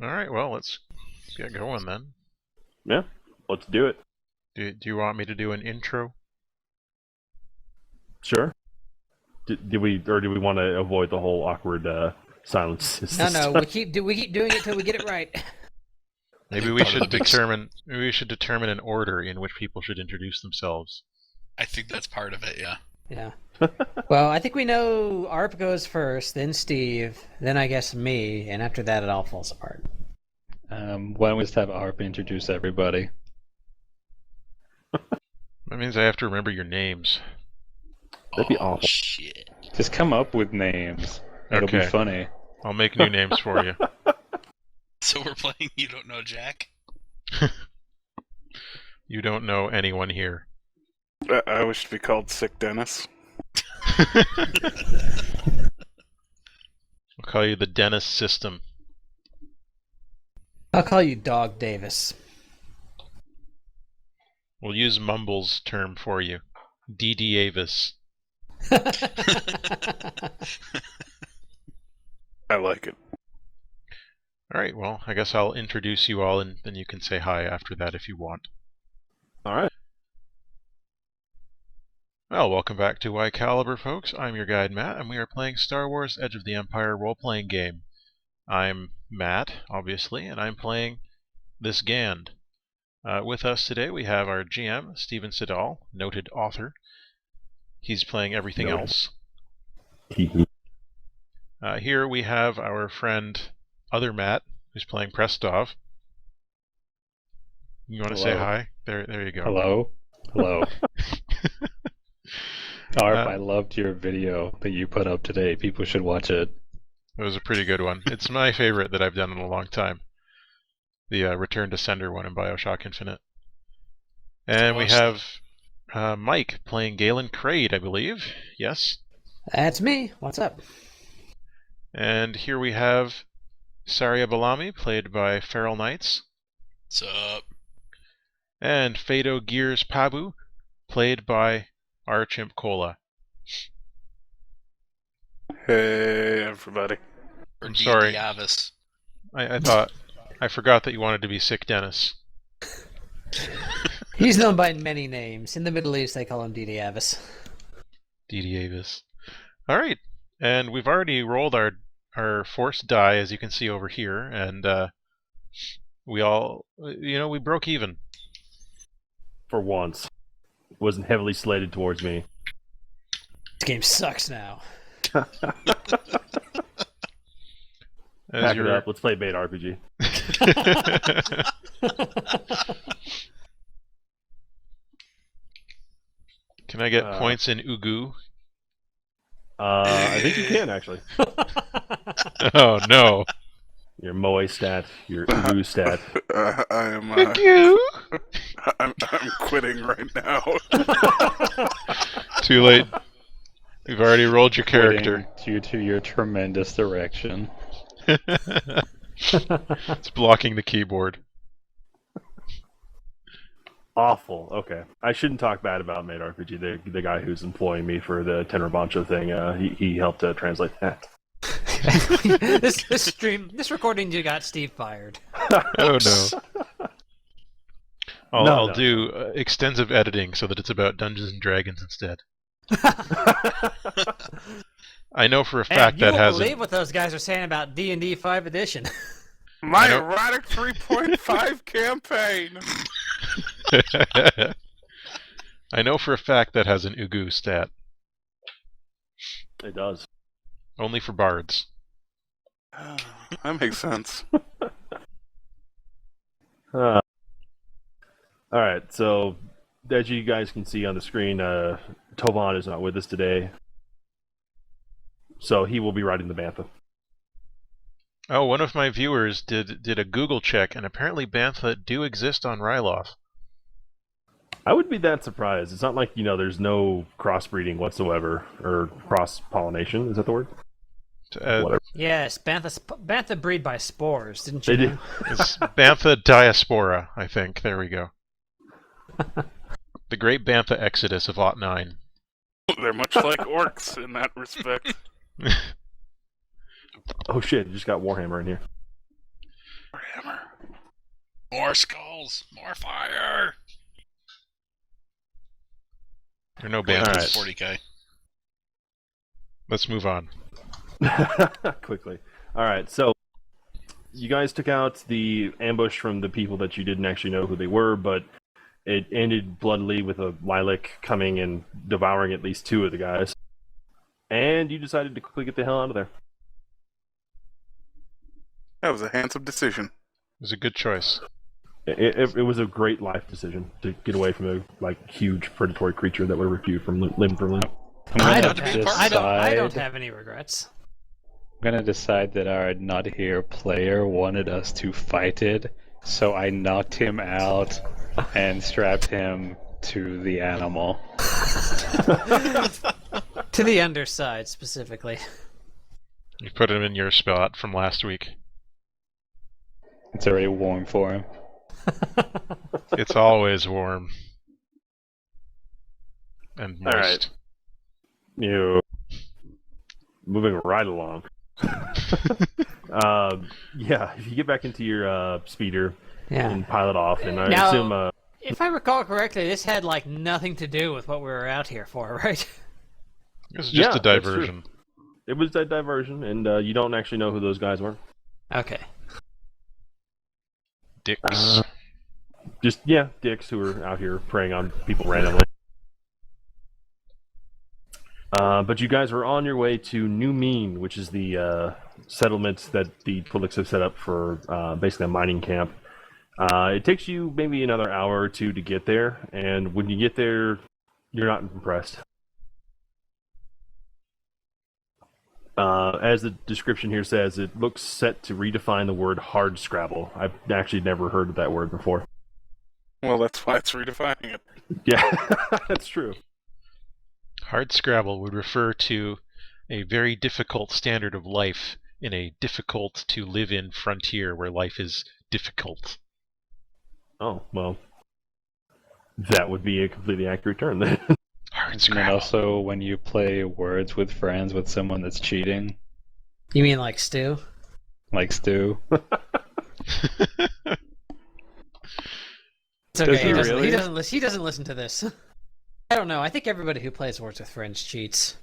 Alright, well, let's get going then. Yeah, let's do it. Do you want me to do an intro? Sure. Do we want to avoid the whole awkward silence? No, we keep doing it till we get it right. Maybe we should determine an order in which people should introduce themselves. I think that's part of it, yeah. Yeah. Well, I think we know Arp goes first, then Steve, then I guess me, and after that it all falls apart. Why don't we just have Arp introduce everybody? That means I have to remember your names. That'd be awful. Shit. Just come up with names. It'll be Okay. funny. I'll make new names for you. So we're playing You Don't Know Jack? You don't know anyone here. I wish to be called Sick Dennis. I'll call you the Dennis System. I'll call you Dog Davis. We'll use Mumble's term for you. ddavis. I like it. Alright, well, I guess I'll introduce you all and then you can say hi after that if you want. All right. Well, welcome back to Y Caliber, folks. I'm your guide, Matt, and we are playing Star Wars Edge of the Empire role-playing game. I'm Matt, obviously, and I'm playing this Gand. With us today we have our GM, Steven Siddall, noted author. He's playing everything Noted. else. Here we have our friend, other Matt, who's playing Prestov. You want to say Hello. hi? There you go. Hello? Hello. Arp, Uh, I loved your video that you put up today. People should watch it. It was a pretty good one. It's my favorite that I've done in a long time. The Return to Sender one in Bioshock Infinite. And we have Mike playing Galen Craid, I believe. Yes. That's me. What's up? And here we have Saria Balami, played by FeralKnights. What's up? And Fado Gears Pabu, played by Archimp Cola. Hey, everybody. Or I'm sorry. ddavis. I forgot that you wanted to be Sick Dennis. He's known by many names. In the Middle East, they call him ddavis. ddavis. Alright, and we've already rolled our force die, as you can see over here, and we all, we broke even. For once, it wasn't heavily slated towards me. This game sucks now. As Pack it you're- up. Let's play bait RPG. Can I get points in Ugu? I think you can actually. Oh no. Your Moe stat, your Ubu stat. I'm quitting right now. Too late. We've already rolled your character. Due to your tremendous direction. It's blocking the keyboard. Awful. Okay, I shouldn't talk bad about Made RPG. The guy who's employing me for the Tenor Bancho thing, he helped translate that. this recording you got Steve fired. Oh no. I'll No. do extensive editing so that it's about Dungeons and Dragons instead. I know for a fact you that won't hasn't. believe what those guys are saying about D&D 5th edition. My I know- erotic 3.5 campaign. I know for a fact that has an Ugu stat. It does. Only for bards. That makes sense. All right, so as you guys can see on the screen, Tovan is not with us today, so he will be riding the Bantha. Oh, one of my viewers did a Google check, and apparently Bantha do exist on Ryloth. I wouldn't be that surprised. It's not like, there's no crossbreeding whatsoever, or cross-pollination. Is that the word? Whatever. Yes, Bantha breed by spores, didn't you They know? do. It's Bantha diaspora, I think. There we go. The Great Bantha Exodus of Aught 9. They're much like orcs in that respect. Oh shit, you just got Warhammer in here. More skulls! More fire! There are no Wait, bandits. Alright. 40k. Let's move on. Quickly. Alright, so you guys took out the ambush from the people that you didn't actually know who they were, but it ended bloodily with a Twi'lek coming and devouring at least 2 of the guys. And you decided to quickly get the hell out of there. That was a handsome decision. It was a good choice. It was a great life decision to get away from a huge predatory creature that would rip you from limb from limb. I not don't, to be a have, part of I don't have any regrets. I'm gonna decide that our not here player wanted us to fight it, so I knocked him out and strapped him to the animal. To the underside, specifically. You put him in your spot from last week. It's already warm for him. It's always warm. And moist. Alright. You moving right along. Yeah, if you get back into your speeder Yeah. and pilot off, and I Now- assume If I recall correctly, this had nothing to do with what we were out here for, right? This is just Yeah, a that's diversion. it was a diversion, and you don't actually know who those guys were. Okay. Dicks. Just dicks who were out here preying on people randomly. But you guys were on your way to New Mean, which is the settlement that the Twi'leks have set up for basically a mining camp. It takes you maybe another hour or 2 to get there, and when you get there, you're not impressed. As the description here says, it looks set to redefine the word hard scrabble. I've actually never heard of that word before. Well, that's why it's redefining it. Yeah, that's true. Hard Scrabble would refer to a very difficult standard of life in a difficult to live in frontier where life is difficult. Oh, well, that would be a completely accurate term then. Hard And then Scrabble. also when you play words with friends with someone that's cheating, You mean like Stu? like Stu. It's okay. Does He he doesn't, really? he doesn't listen to this. I don't know. I think everybody who plays Words with Friends cheats.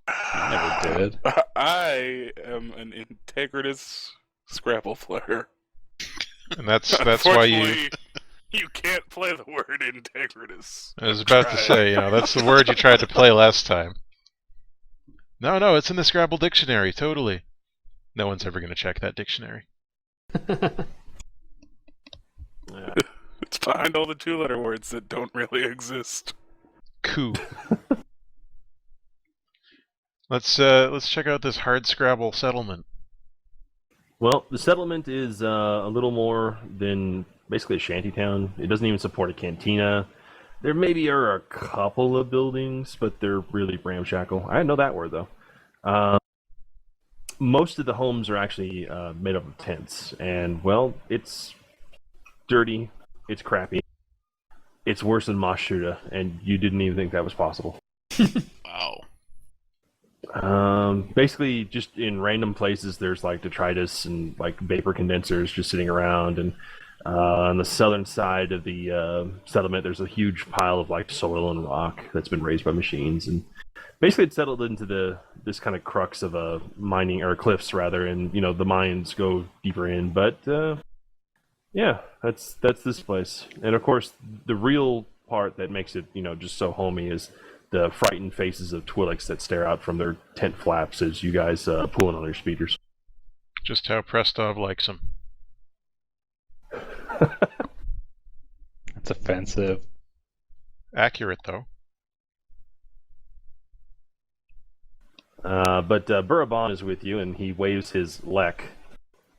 I never did. I am an integritous Scrabble player. And that's why you. Unfortunately, you can't play the word integritous. I was about to say, that's the word you tried to play last time. No, it's in the Scrabble dictionary, totally. No one's ever going to check that dictionary. Yeah. It's behind all the 2-letter words that don't really exist. Coup. Let's check out this Hard Scrabble settlement. Well, the settlement is a little more than basically a shantytown. It doesn't even support a cantina. There maybe are a couple of buildings, but they're really ramshackle. I didn't know that word, though. Most of the homes are actually made up of tents, and, well, it's dirty, it's crappy, it's worse than Mashuda, and you didn't even think that was possible. Wow. Basically, just in random places, there's detritus and vapor condensers just sitting around, and on the southern side of the settlement, there's a huge pile of soil and rock that's been raised by machines, and basically it's settled into this kind of crux of a mining or cliffs rather, and the mines go deeper in, but yeah, that's this place, and of course the real part that makes it just so homey is the frightened faces of Twi'leks that stare out from their tent flaps as you guys pull in on their speeders. Just how Prestov likes him. It's offensive. Accurate, though. But Buraban is with you, and he waves his lek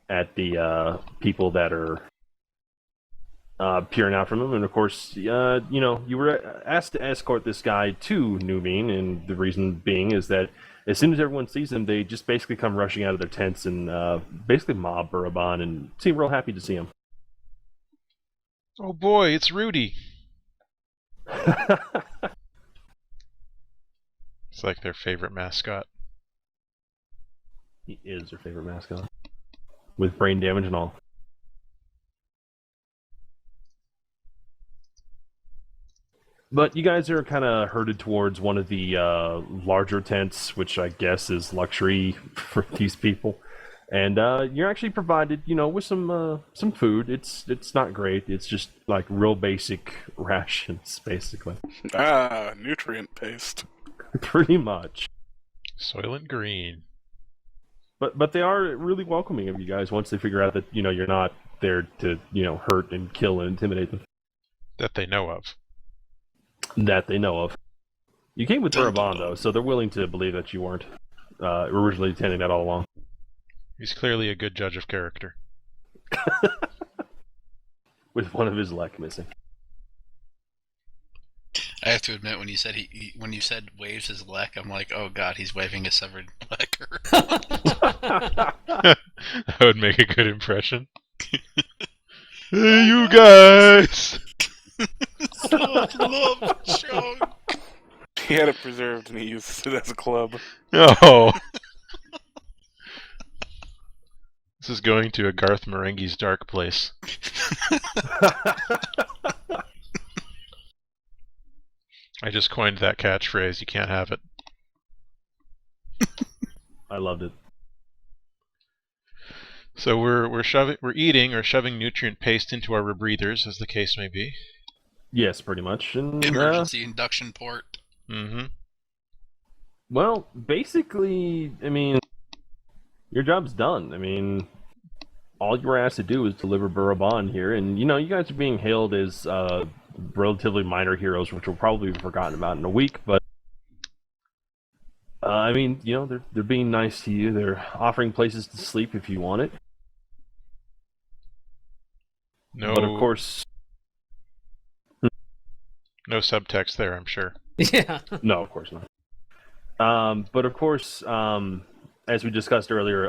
at the people that are peering out from him. And of course, you were asked to escort this guy to New Mean, and the reason being is that as soon as everyone sees him, they just basically come rushing out of their tents and basically mob Buraban and seem real happy to see him. Oh boy, it's Rudy. It's like their favorite mascot. He is their favorite mascot, with brain damage and all. But you guys are kind of herded towards one of the larger tents, which I guess is luxury for these people. And you're actually provided, with some food. It's not great. It's just like real basic rations, basically. Nutrient paste. Pretty much. Soylent Green. But they are really welcoming of you guys once they figure out that you're not there to hurt and kill and intimidate them. That they know of. That they know of. You came with Bourbon though, so they're willing to believe that you weren't originally intending that all along. He's clearly a good judge of character. With one of his leg missing. I have to admit, when you said when you said waves his leg, I'm like, oh god, he's waving a severed leg. That would make a good impression. Hey, you guys! Love chunk. He had it preserved and he used it as a club. Oh. This is going to a Garth Marenghi's dark place. I just coined that catchphrase. You can't have it. I loved it. So we're eating or shoving nutrient paste into our rebreathers, as the case may be. Yes, pretty much. And, Emergency induction port. Mm-hmm. Well, basically, your job's done. All you were asked to do is deliver Bourbon here, and you guys are being hailed as relatively minor heroes, which will probably be forgotten about in a week. But they're being nice to you. They're offering places to sleep if you want it. No, but of course, no subtext there, I'm sure. Yeah. no, of course not. But of course, as we discussed earlier,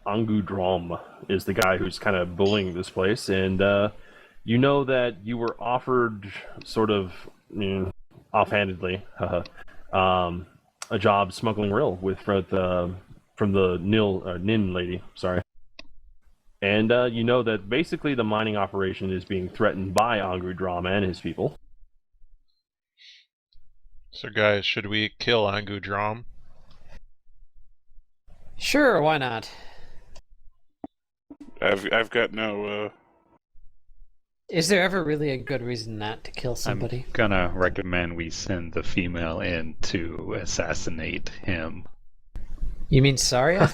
Angu Drom is the guy who's kind of bullying this place, and you know that you were offered sort of offhandedly a job smuggling rill from the Nin lady. Sorry. And you know that basically the mining operation is being threatened by Angu Drom and his people. So guys, should we kill Angu Drom? Sure, why not? I've got no. Is there ever really a good reason not to kill somebody? I'm gonna recommend we send the female in to assassinate him. You mean Saria?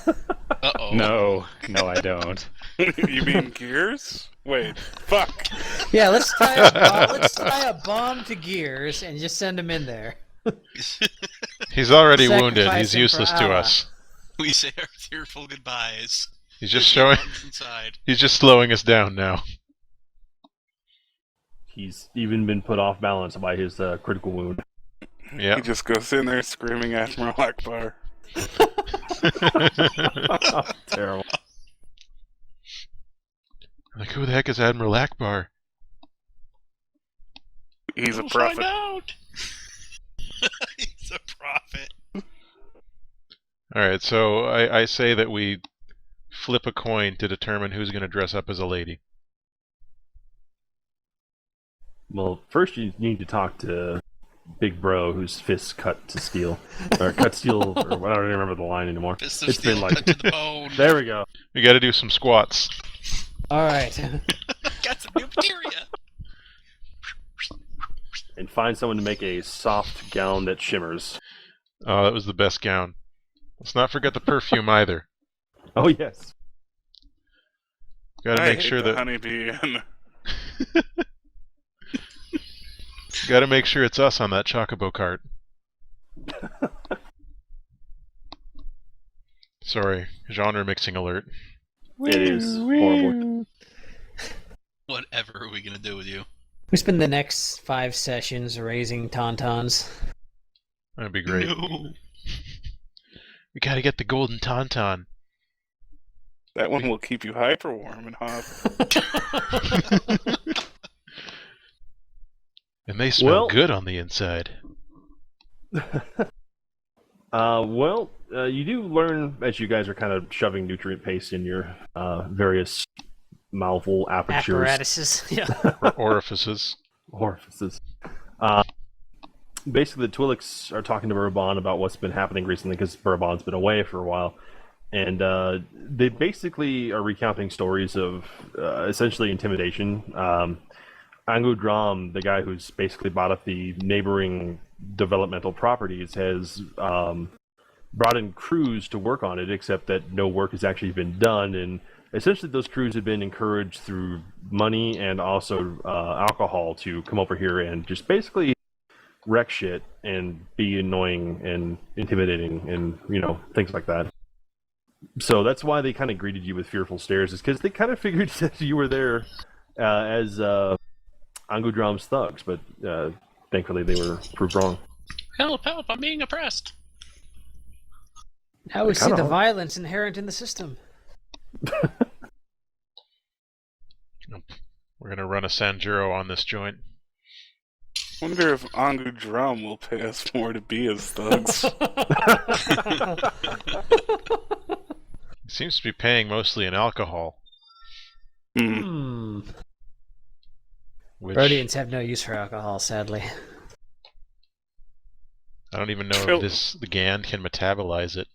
Uh-oh. No, I don't. You mean Gears? Wait, fuck. Yeah, let's tie a bomb to Gears and just send him in there. He's already Sacrifice wounded. He's him useless for to Allah. us. We say our tearful goodbyes. He's just showing. Inside. He's just slowing us down now. He's even been put off balance by his critical wound. Yeah. He just goes in there screaming Admiral Akbar. Terrible. Like, who the heck is Admiral Akbar? He's a We'll prophet. find out. He's a prophet. Alright, so I say that we flip a coin to determine who's going to dress up as a lady. Well, first you need to talk to Big Bro, whose fists cut to steel. Or cut steel, or I don't remember the line anymore. Fist of It's steel been like... cut to the bone. There we go. We got to do some squats. Alright. Got some new materia. And find someone to make a soft gown that shimmers. Oh, that was the best gown. Let's not forget the perfume either. Oh, yes. Got to I make hate sure the that. honeybee and Got to make sure it's us on that chocobo cart. Sorry, genre mixing alert. It is horrible. Whatever are we gonna do with you? We spend the next 5 sessions raising tauntauns. That'd be great. No. We got to get the golden tauntaun. that one will keep you hyper warm and hot. And they smell Well- good on the inside. You do learn as you guys are kind of shoving nutrient paste in your various mouthful apertures, Apparatuses. Yeah. Or orifices. orifices. basically the Twi'leks are talking to Bourbon about what's been happening recently because Bourbon's been away for a while. And they basically are recounting stories of essentially intimidation. Angu Dram, the guy who's basically bought up the neighboring developmental properties, has brought in crews to work on it, except that no work has actually been done. And essentially those crews have been encouraged through money and also alcohol to come over here and just basically wreck shit and be annoying and intimidating and, things like that. So that's why they kind of greeted you with fearful stares, is because they kind of figured that you were there as Angudram's thugs, but thankfully they were proved wrong. Help, I'm being oppressed. Now we see the violence inherent in the system. We're gonna run a Sanjuro on this joint. Wonder if Angu Drum will pay us more to be his thugs. He seems to be paying mostly in alcohol. Hmm. Which Rhodians have no use for alcohol, sadly. I don't even know if the Gand can metabolize it.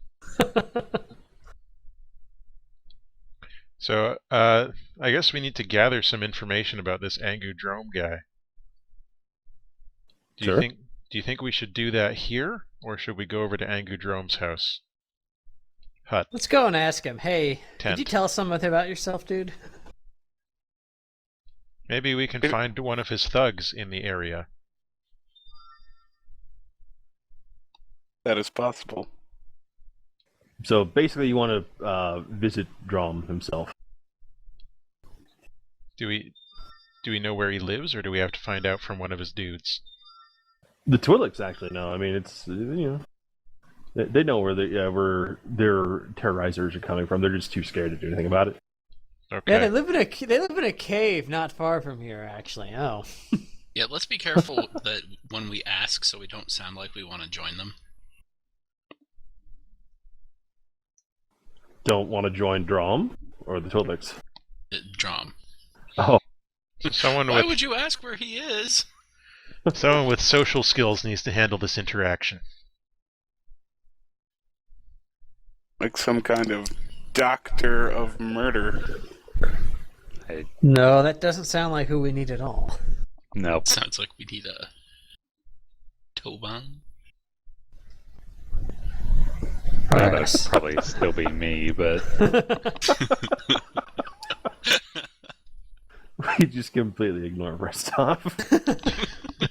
So, I guess we need to gather some information about this Angu Drome guy. Do you think we should do that here, or should we go over to Angu Drome's house? Hutt. Let's go and ask him. Hey, Tent. Did you tell us something about yourself, dude? Maybe we can find one of his thugs in the area. That is possible. So basically you want to visit Drom himself. Do we know where he lives, or do we have to find out from one of his dudes? The Twi'leks actually know. I mean, it's they know where their terrorizers are coming from. They're just too scared to do anything about it. Okay. Yeah, they live in a cave not far from here, actually. Oh. Yeah, let's be careful that when we ask, so we don't sound like we want to join them. Don't want to join Drom or the Twi'leks? Drom. Oh. Why would you ask where he is? Someone with social skills needs to handle this interaction. Like some kind of doctor of murder. No, that doesn't sound like who we need at all. Nope. Sounds like we need a Toban. That'd probably still be me, but We just completely ignore Prestov.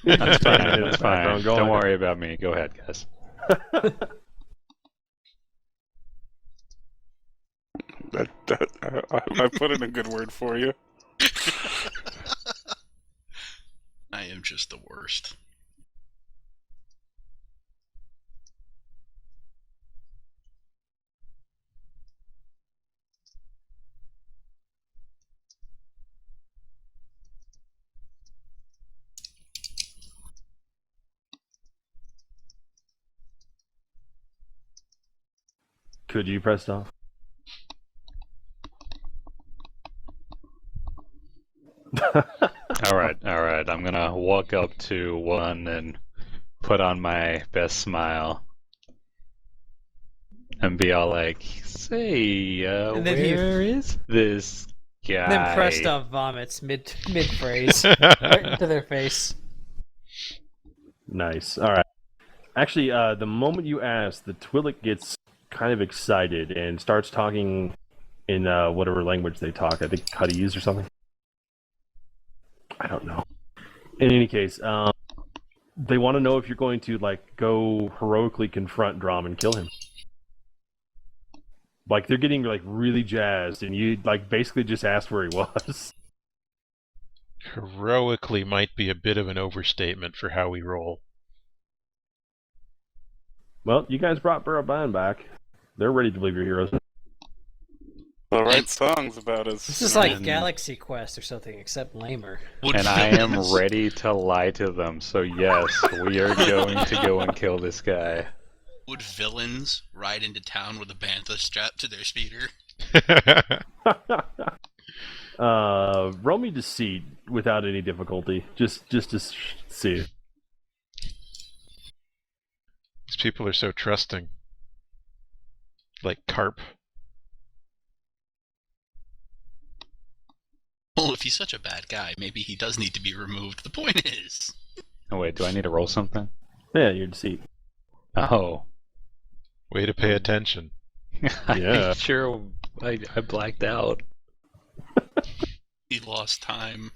that's fine. That's fine. Don't worry about me. Go ahead, guys. I put in a good word for you. I am just the worst. Could you, Prestov? All right. I'm gonna walk up to one and put on my best smile and be all like, "Say, where is this guy?" Then Prestov vomits mid phrase right into their face. Nice. All right. Actually, the moment you ask, the Twi'lek gets kind of excited and starts talking in whatever language they talk. I think Huttese or something. I don't know. In any case, they want to know if you're going to go heroically confront Drom and kill him. Like they're getting really jazzed, and you basically just asked where he was. Heroically might be a bit of an overstatement for how we roll. Well, you guys brought Bourbon back. They're ready to believe you're heroes. They'll write songs about us. This is like Galaxy Quest or something, except lamer. And I am ready to lie to them, so yes, we are going to go and kill this guy. Would villains ride into town with a bantha strapped to their speeder? Roll me deceit without any difficulty. Just to see. people are so trusting. Like Carp. Well, if he's such a bad guy, maybe he does need to be removed. The point is... Oh wait, do I need to roll something? Yeah, your deceit. Oh. Way to pay attention. Yeah. Sure, I blacked out. He lost time.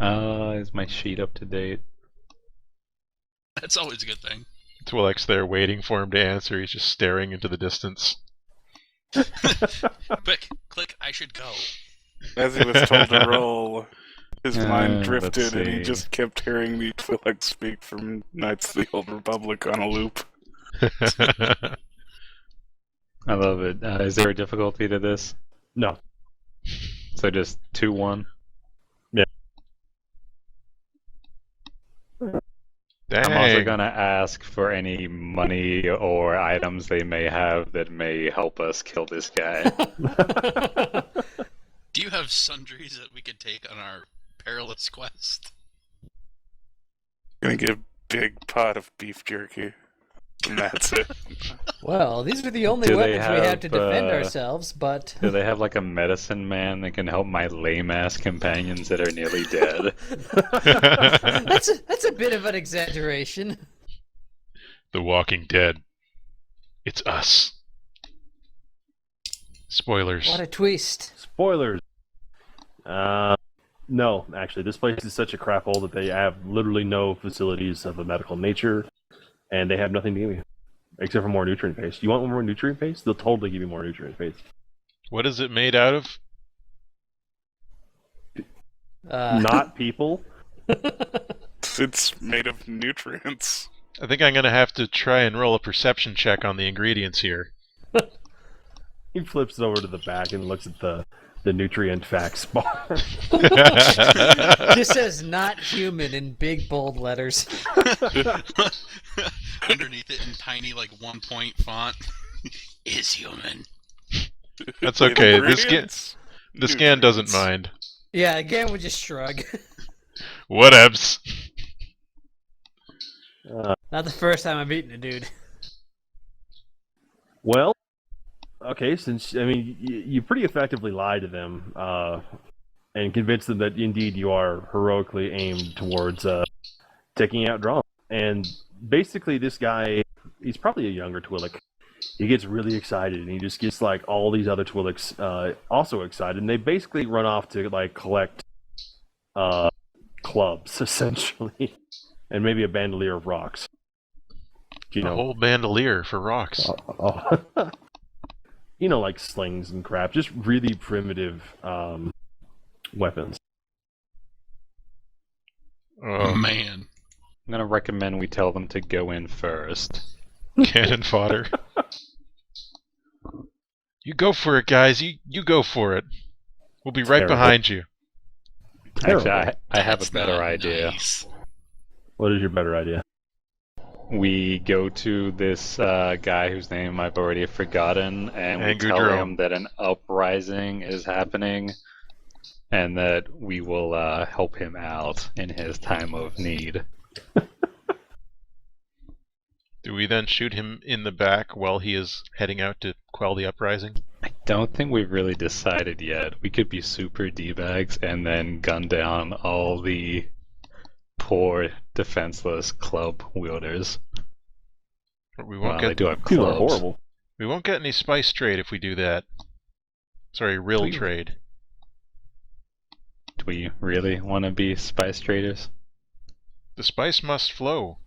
Is my sheet up to date? That's always a good thing. Twi'lek's there waiting for him to answer. He's just staring into the distance. Quick, click, I should go. As he was told to roll, his mind let's drifted and he see. just kept hearing the Twi'lek speak from Knights of the Old Republic on a loop. I love it. Is there a difficulty to this? No. So just 2-1? Dang. I'm also gonna ask for any money or items they may have that may help us kill this guy. Do you have sundries that we could take on our perilous quest? Gonna get a big pot of beef jerky. And that's it. Well, these are the only Do they weapons we have to have, defend ourselves, but... Do they have like a medicine man that can help my lame-ass companions that are nearly dead? that's a bit of an exaggeration. The Walking Dead. It's us. Spoilers. What a twist. Spoilers. No, actually, this place is such a crap hole that they have literally no facilities of a medical nature, and they have nothing to give you except for more nutrient paste. You want more nutrient paste? They'll totally give you more nutrient paste. What is it made out of? Not people. It's made of nutrients. I think I'm going to have to try and roll a perception check on the ingredients here. He flips it over to the back and looks at the nutrient facts bar. This says "not human" in big bold letters. Underneath it in tiny, like 1-point font, is human. That's okay. Ingredients? The scan doesn't Nutrients. mind. Yeah, again, we just shrug. Whatevs. Not the first time I've eaten a dude. Well, okay, since, I mean, you pretty effectively lie to them and convince them that indeed you are heroically aimed towards taking out Drum. And basically this guy, he's probably a younger Twi'lek. He gets really excited and he just gets like all these other Twi'leks also excited. And they basically run off to like collect clubs, essentially. And maybe a bandolier of rocks. You A know, whole bandolier for rocks. you know, like slings and crap, just really primitive weapons. Oh, Man. I'm gonna recommend we tell them to go in first. cannon fodder. You go for it, guys. You go for it. We'll be right Terrible. behind you. Actually, I have a That's better not idea. nice. What is your better idea? We go to this guy whose name I've already forgotten, and we Angry tell Drone. him that an uprising is happening, and that we will help him out in his time of need. Do we then shoot him in the back while he is heading out to quell the uprising? I don't think we've really decided yet. We could be super D-bags and then gun down all the poor, defenseless club wielders. But we Well, won't they get do have People are clubs. horrible. we won't get any spice trade if we do that. Sorry, real We- trade. Do we really want to be spice traders? The spice must flow.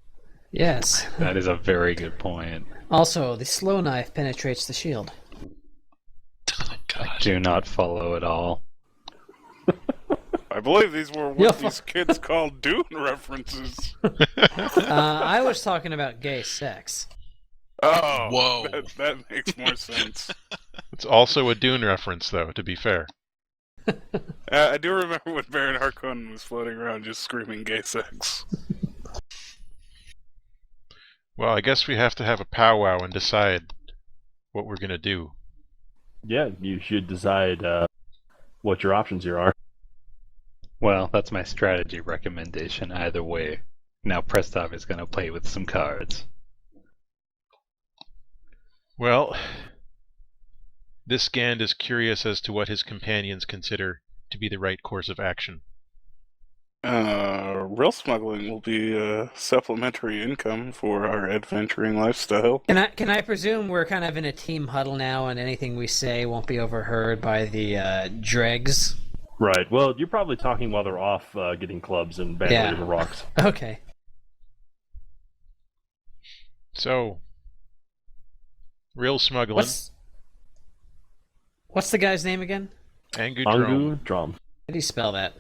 Yes. That is a very good point. Also, the slow knife penetrates the shield. Oh, I God. do not follow at all. I believe these were what Yeah. these kids call Dune references. I was talking about gay sex. Oh, Whoa. That makes more sense. It's also a Dune reference, though, to be fair. I do remember when Baron Harkonnen was floating around just screaming gay sex. Well, I guess we have to have a powwow and decide what we're gonna do. Yeah, you should decide what your options here are. Well, that's my strategy recommendation either way. Now Prestov is going to play with some cards. Well, this Gand is curious as to what his companions consider to be the right course of action. Real smuggling will be supplementary income for our adventuring lifestyle. Can I presume we're kind of in a team huddle now, and anything we say won't be overheard by the dregs? Right. Well, you're probably talking while they're off getting clubs and banging the rocks. Okay. So, real smuggling. What's the guy's name again? Angu Drum. How do you spell that?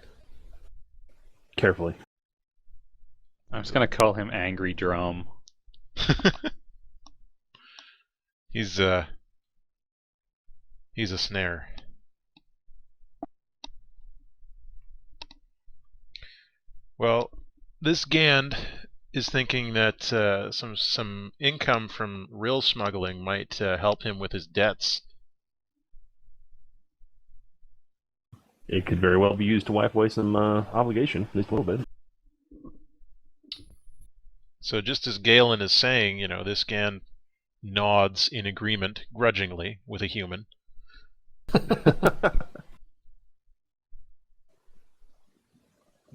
Carefully. I'm just going to call him Angry Drum. He's a snare. Well, this Gand is thinking that some income from real smuggling might help him with his debts. It could very well be used to wipe away some obligation, at least a little bit. So just as Galen is saying, this Gand nods in agreement, grudgingly, with a human. It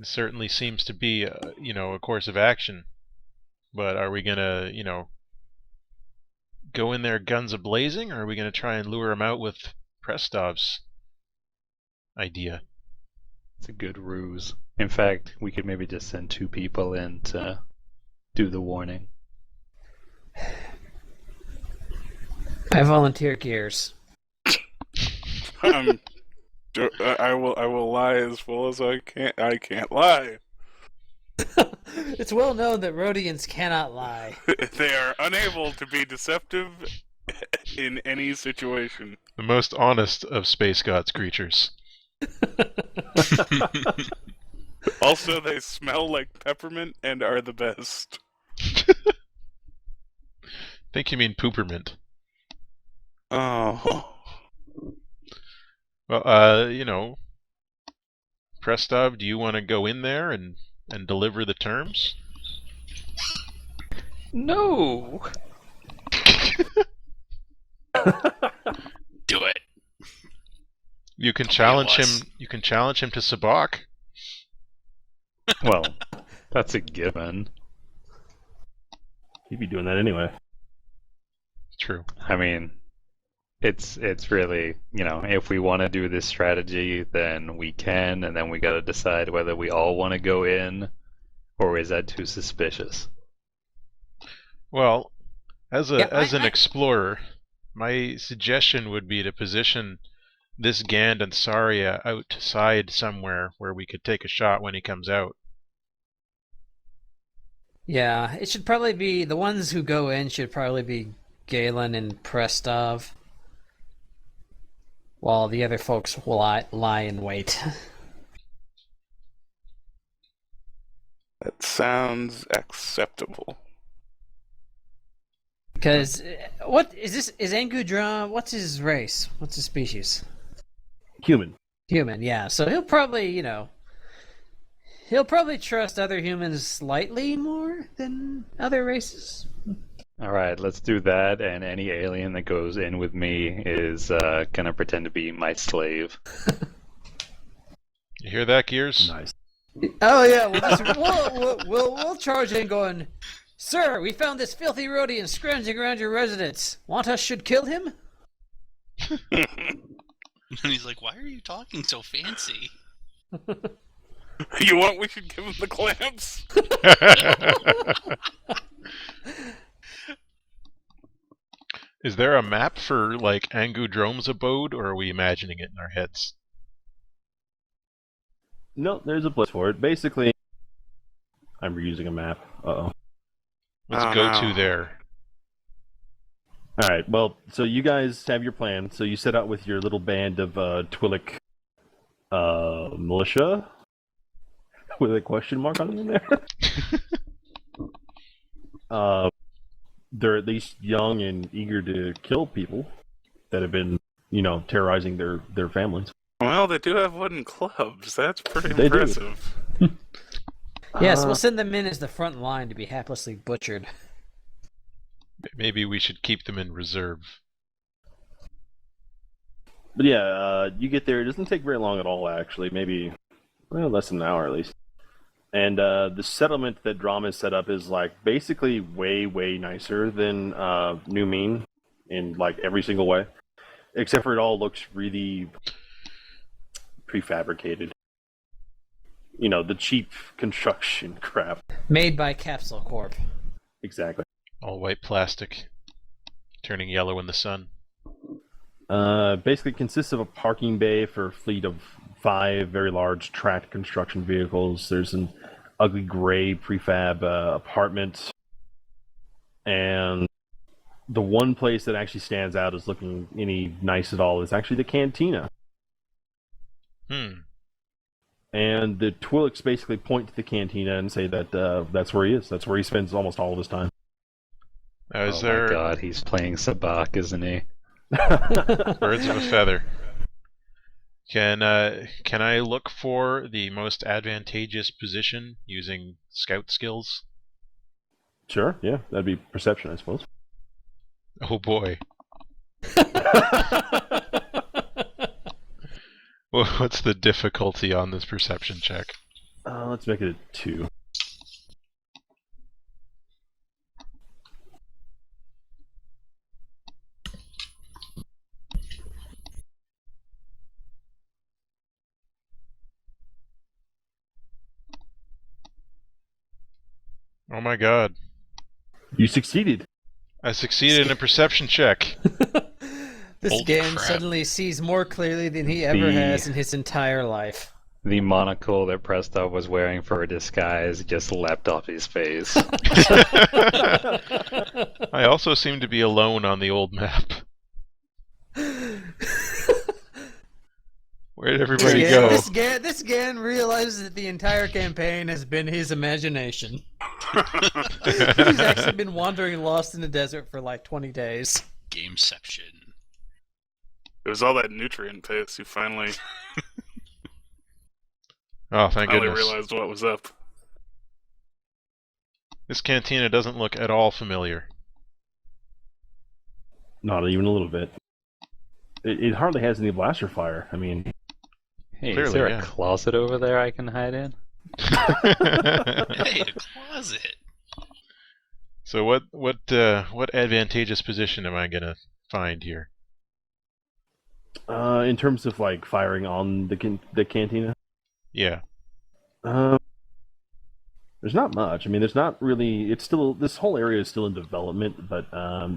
certainly seems to be, a course of action. But are we gonna, go in there guns a-blazing, or are we gonna try and lure him out with Prestov's idea? It's a good ruse. In fact, we could maybe just send 2 people in to do the warning. I volunteer gears. I will lie as full as I can. I can't lie. It's well known that Rhodians cannot lie. They are unable to be deceptive in any situation. The most honest of Space God's creatures. Also, they smell like peppermint and are the best. Think you mean poopermint. Oh. Well, Prestov, do you want to go in there and deliver the terms? No! Do it. You can challenge him. You can challenge him to Sabak. Well, that's a given. He'd be doing that anyway. True. I mean, it's really, if we want to do this strategy, then we can, and then we got to decide whether we all want to go in, or is that too suspicious? Well, as an explorer, my suggestion would be to position this Gand and Saria outside somewhere where we could take a shot when he comes out. Yeah, it should probably be the ones who go in should probably be Galen and Prestov, while the other folks will lie in wait. That sounds acceptable. Because what is this? Is Angudra? What's his race? What's his species? Human. Human. Yeah. So he'll probably, he'll probably trust other humans slightly more than other races. Alright, let's do that, and any alien that goes in with me is gonna pretend to be my slave. You hear that, Gears? Nice. Oh yeah, we'll charge in going, "Sir, we found this filthy Rhodian scrounging around your residence. Want us should kill him?" And he's like, "Why are you talking so fancy?" You want we should give him the clamps? Is there a map for, Angudrome's abode, or are we imagining it in our heads? No, there's a place for it. Basically, I'm reusing a map. Uh-oh. Let's go to there. Alright, well, so you guys have your plan. So you set out with your little band of Twi'lek militia? With a question mark on them there? They're at least young and eager to kill people that have been, terrorizing their families. Well, they do have wooden clubs. That's pretty They do. impressive. Yes, we'll send them in as the front line to be haplessly butchered. Maybe we should keep them in reserve. But yeah, you get there. It doesn't take very long at all, actually. Maybe less than an hour at least. And the settlement that Drama is set up is like basically way, way nicer than New Mean in like every single way, except for it all looks really prefabricated. You know, the cheap construction crap. Made by Capsule Corp. Exactly. All white plastic, turning yellow in the sun. Basically consists of a parking bay for a fleet of 5 very large tracked construction vehicles. There's an ugly gray prefab apartment. And the one place that actually stands out as looking any nice at all is actually the cantina. And the Twi'leks basically point to the cantina and say that that's where he is. That's where he spends almost all of his time. Now, my god, he's playing Sabak, isn't he? Birds of a feather. Can I look for the most advantageous position using scout skills? Sure, yeah. That'd be perception, I suppose. Oh boy. What's the difficulty on this perception check? Let's make it a 2. Oh my god. You succeeded. I succeeded in a perception check. This Holy Gan crap. suddenly sees more clearly than he ever has in his entire life. The monocle that Prestov was wearing for a disguise just leapt off his face. I also seem to be alone on the old map. Where did everybody go? This Gan realizes that the entire campaign has been his imagination. He's actually been wandering lost in the desert for like 20 days. Gameception. It was all that nutrient paste. You finally Oh, thank goodness. realized what was up. This cantina doesn't look at all familiar. Not even a little bit. It hardly has any blaster fire. I mean... Hey, Clearly, is there yeah. a closet over there I can hide in? Hey, a closet. So what advantageous position am I gonna find here? in terms of, like, firing on the cantina? Yeah. There's not much. I mean, there's not really... It's still... This whole area is still in development, but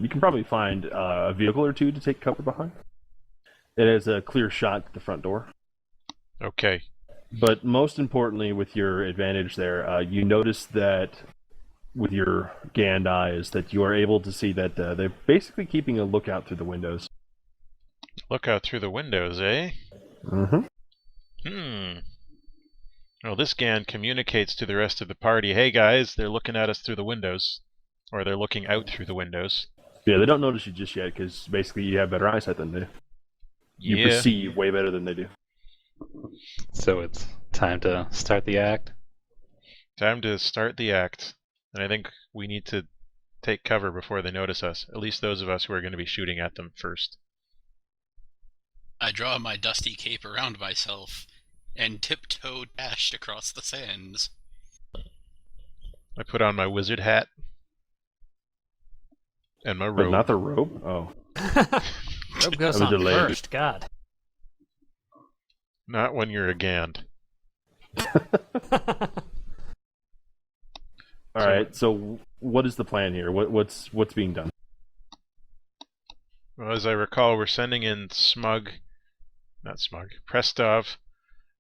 you can probably find a vehicle or two to take cover behind. It has a clear shot at the front door. Okay. But most importantly, with your advantage there, you notice that with your Gand eyes that you are able to see that they're basically keeping a lookout through the windows. Look out through the windows, eh? Mm-hmm. Well, this GAN communicates to the rest of the party, hey guys, they're looking at us through the windows. Or they're looking out through the windows. Yeah, they don't notice you just yet, because basically you have better eyesight than they do. You Yeah. perceive way better than they do. So it's time to start the act. Time to start the act. And I think we need to take cover before they notice us. At least those of us who are going to be shooting at them first. I draw my dusty cape around myself and tiptoe dashed across the sands. I put on my wizard hat. And my But robe. not the robe? Oh. Rope goes That was on delayed. first, God. Not when you're a Gand. Alright, so what is the plan here? What's being done? Well, as I recall, we're sending in Prestov,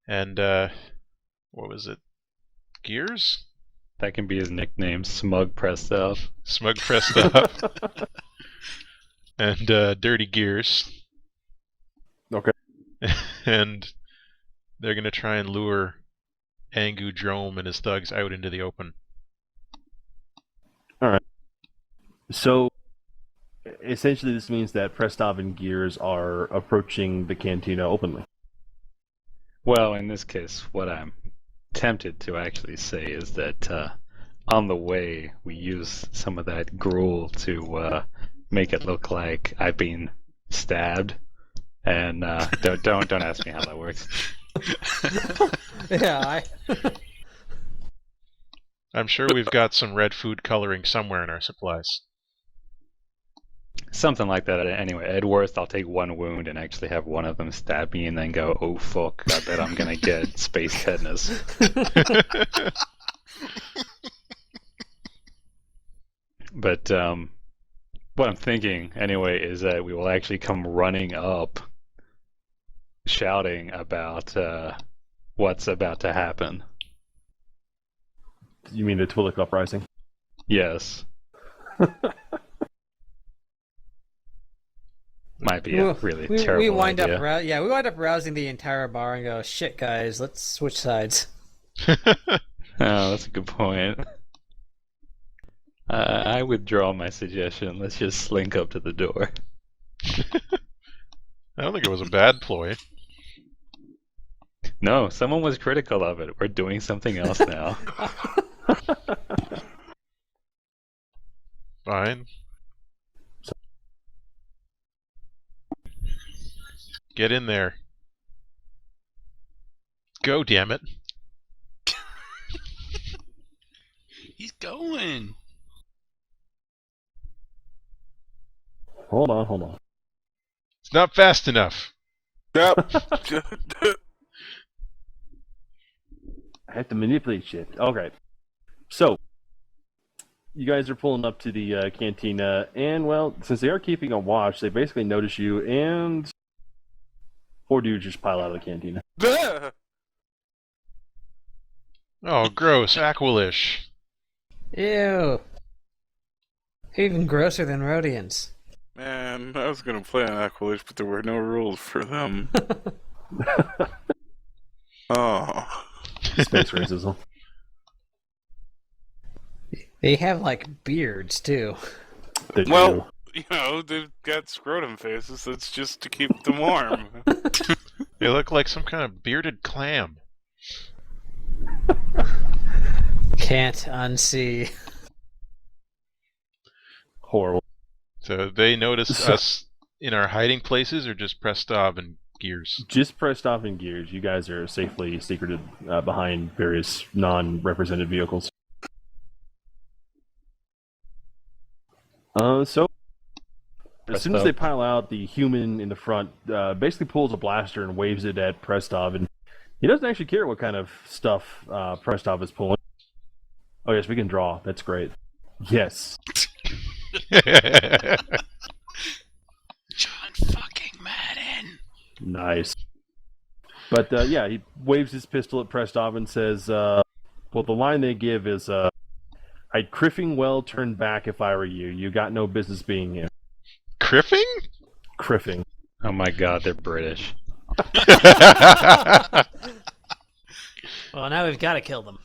and, what was it? Gears? That can be his nickname, Smug Prestov. Smug Prestov. And, Dirty Gears. Okay. And they're gonna try and lure Angu Drome and his thugs out into the open. So, essentially this means that Prestov and Gears are approaching the cantina openly. Well, in this case, what I'm tempted to actually say is that on the way we use some of that gruel to make it look like I've been stabbed, and don't ask me how that works. Yeah, I'm sure we've got some red food coloring somewhere in our supplies. Something like that. Anyway, at worst, I'll take one wound and actually have one of them stab me and then go, oh fuck, I bet I'm gonna get space tetanus. But what I'm thinking, anyway, is that we will actually come running up, shouting about what's about to happen. You mean the Twi'lek uprising? Yes. Might be a really terrible we wind idea. up we wind up rousing the entire bar and go, shit guys, let's switch sides. Oh, that's a good point. I withdraw my suggestion. Let's just slink up to the door. I don't think it was a bad ploy. No, someone was critical of it. We're doing something else now. Fine. Get in there. Go, damn it. He's going. Hold on. It's not fast enough. Yep. I have to manipulate shit. Okay. So, you guys are pulling up to the cantina, and, well, since they are keeping a watch, they basically notice you, and 4 dudes just pile out of the cantina. Oh, gross. Aqualish. Ew. Even grosser than Rhodians. Man, I was gonna play on Aqualish, but there were no rules for them. Oh. Space racism. They have, like, beards, too. They do. Well, you know, they've got scrotum faces. That's just to keep them warm. They look like some kind of bearded clam. Can't unsee. Horrible. So they notice us in our hiding places, or just Prestov and Gears? Just Prestov in Gears. You guys are safely secreted behind various non-represented vehicles. So, as soon as they pile out, the human in the front basically pulls a blaster and waves it at Prestov, and he doesn't actually care what kind of stuff Prestov is pulling. Oh yes, we can draw. That's great. Yes. John fucking Madden. Nice. But yeah, he waves his pistol at Prestov and says, well, the line they give is, I'd criffing well turn back if I were you. You got no business being here. Criffing? Criffing. Oh my god, they're British. Well, now we've got to kill them.